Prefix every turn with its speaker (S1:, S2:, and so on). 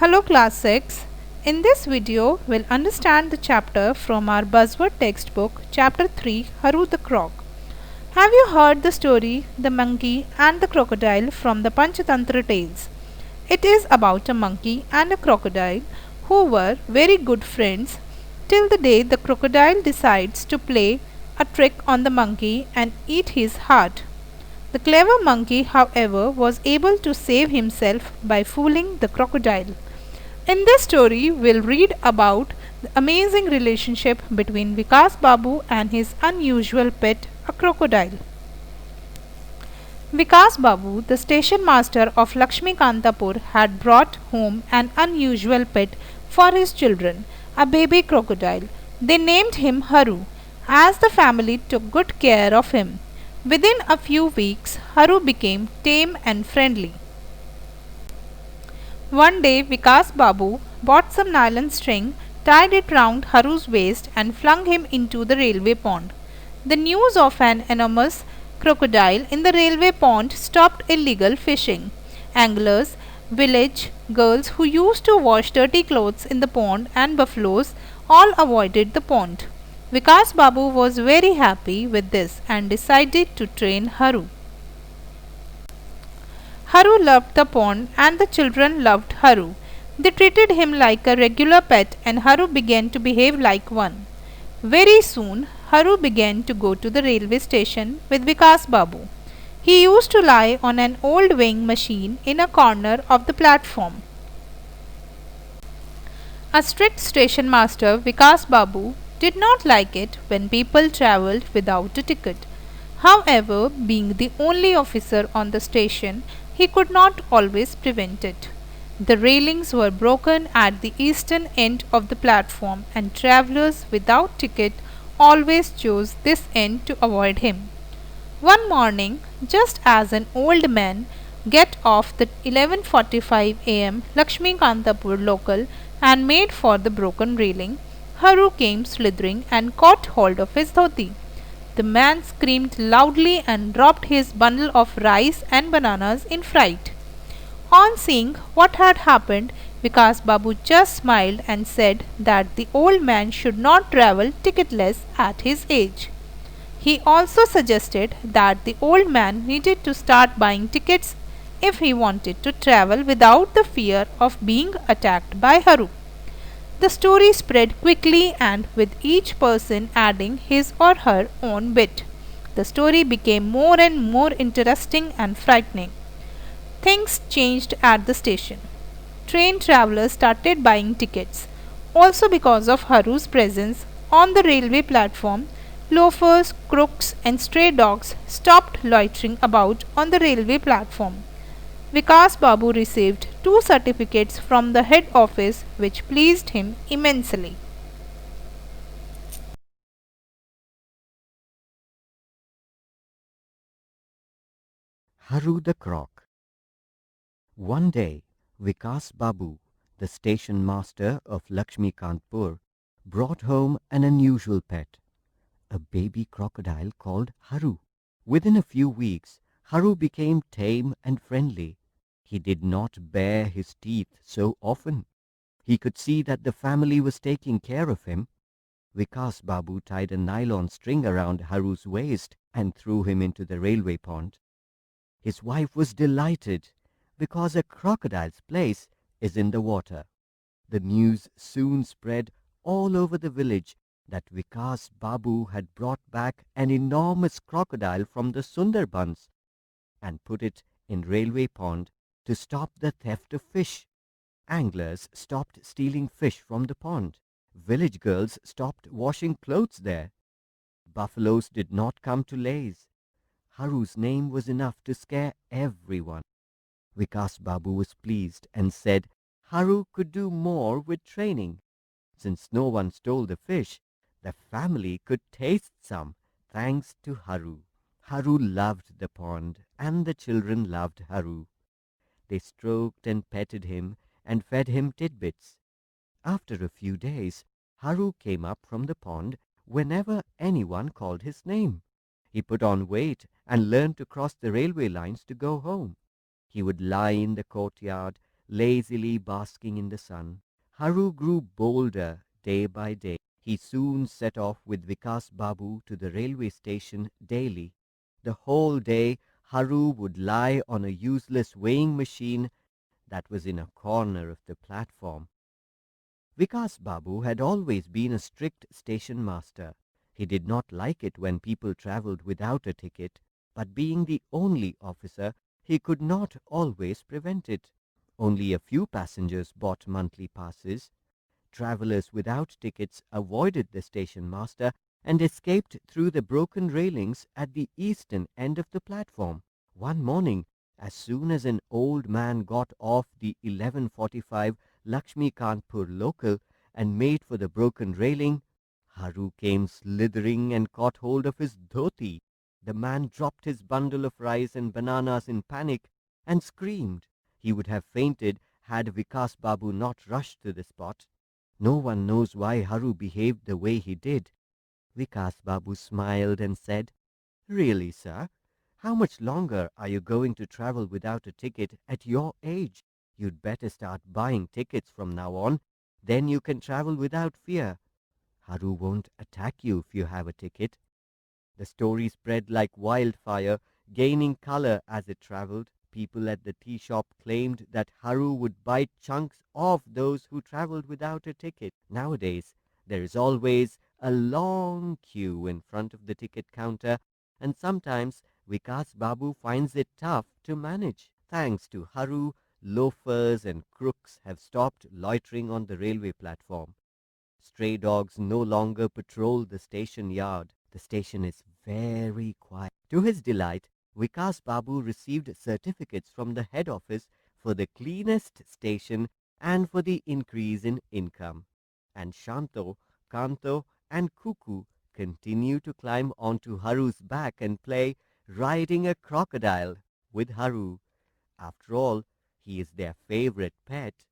S1: Hello class 6. In this video, we'll understand the chapter from our buzzword textbook, chapter 3, Haru the Croc. Have you heard the story, The Monkey and the Crocodile from the Panchatantra tales? It is about a monkey and a crocodile who were very good friends till the day the crocodile decides to play a trick on the monkey and eat his heart. The clever monkey, however, was able to save himself by fooling the crocodile. In this story, we'll read about the amazing relationship between Vikas Babu and his unusual pet, a crocodile. Vikas Babu, the station master of Lakshmi Kantapur, had brought home an unusual pet for his children, a baby crocodile. They named him Haru, as the family took good care of him. Within a few weeks, Haru became tame and friendly. One day Vikas Babu bought some nylon string, tied it round Haru's waist and flung him into the railway pond. The news of an enormous crocodile in the railway pond stopped illegal fishing. Anglers, village girls who used to wash dirty clothes in the pond and buffaloes all avoided the pond. Vikas Babu was very happy with this and decided to train Haru. Haru loved the pond and the children loved Haru. They treated him like a regular pet and Haru began to behave like one. Very soon, Haru began to go to the railway station with Vikas Babu. He used to lie on an old weighing machine in a corner of the platform. A strict station master, Vikas Babu, did not like it when people travelled without a ticket. However, being the only officer on the station, he could not always prevent it. The railings were broken at the eastern end of the platform and travellers without ticket always chose this end to avoid him. One morning, just as an old man get off the 11:45 am Lakshmi Kantapur local and made for the broken railing, Haru came slithering and caught hold of his dhoti. The man screamed loudly and dropped his bundle of rice and bananas in fright. On seeing what had happened, Vikas Babu just smiled and said that the old man should not travel ticketless at his age. He also suggested that the old man needed to start buying tickets if he wanted to travel without the fear of being attacked by Haru. The story spread quickly and with each person adding his or her own bit. The story became more and more interesting and frightening. Things changed at the station. Train travellers started buying tickets. Also because of Haru's presence on the railway platform, loafers, crooks and stray dogs stopped loitering about on the railway platform. Vikas Babu received 2 certificates from the head office which pleased him immensely.
S2: Haru the Croc. One day, Vikas Babu, the station master of Lakshmi Kantpur, brought home an unusual pet, a baby crocodile called Haru. Within a few weeks, Haru became tame and friendly. He did not bare his teeth so often. He could see that the family was taking care of him. Vikas Babu tied a nylon string around Haru's waist and threw him into the railway pond. His wife was delighted because a crocodile's place is in the water. The news soon spread all over the village that Vikas Babu had brought back an enormous crocodile from the Sundarbans and put it in railway pond to stop the theft of fish. Anglers stopped stealing fish from the pond. Village girls stopped washing clothes there. Buffaloes did not come to lays. Haru's name was enough to scare everyone. Vikas Babu was pleased and said Haru could do more with training. Since no one stole the fish, the family could taste some, thanks to Haru. Haru loved the pond, and the children loved Haru. They stroked and petted him and fed him tidbits. After a few days, Haru came up from the pond whenever anyone called his name. He put on weight and learned to cross the railway lines to go home. He would lie in the courtyard, lazily basking in the sun. Haru grew bolder day by day. He soon set off with Vikas Babu to the railway station daily. The whole day Haru would lie on a useless weighing machine that was in a corner of the platform. Vikas Babu had always been a strict station master. He did not like it when people travelled without a ticket, but being the only officer, he could not always prevent it. Only a few passengers bought monthly passes. Travellers without tickets avoided the station master and escaped through the broken railings at the eastern end of the platform. One morning, as soon as an old man got off the 11:45 Lakshmi Kanpur local and made for the broken railing, Haru came slithering and caught hold of his dhoti. The man dropped his bundle of rice and bananas in panic and screamed. He would have fainted had Vikas Babu not rushed to the spot. No one knows why Haru behaved the way he did. Vikas Babu smiled and said, "Really, sir? How much longer are you going to travel without a ticket at your age? You'd better start buying tickets from now on. Then you can travel without fear. Haru won't attack you if you have a ticket." The story spread like wildfire, gaining color as it traveled. People at the tea shop claimed that Haru would bite chunks off those who traveled without a ticket. Nowadays, there is always a long queue in front of the ticket counter, and sometimes Vikas Babu finds it tough to manage. Thanks to Haru, loafers and crooks have stopped loitering on the railway platform. Stray dogs no longer patrol the station yard. The station is very quiet. To his delight, Vikas Babu received certificates from the head office for the cleanest station and for the increase in income. And Shanto, Kanto, and Kuku continue to climb onto Haru's back and play riding a crocodile with Haru. After all, he is their favorite pet.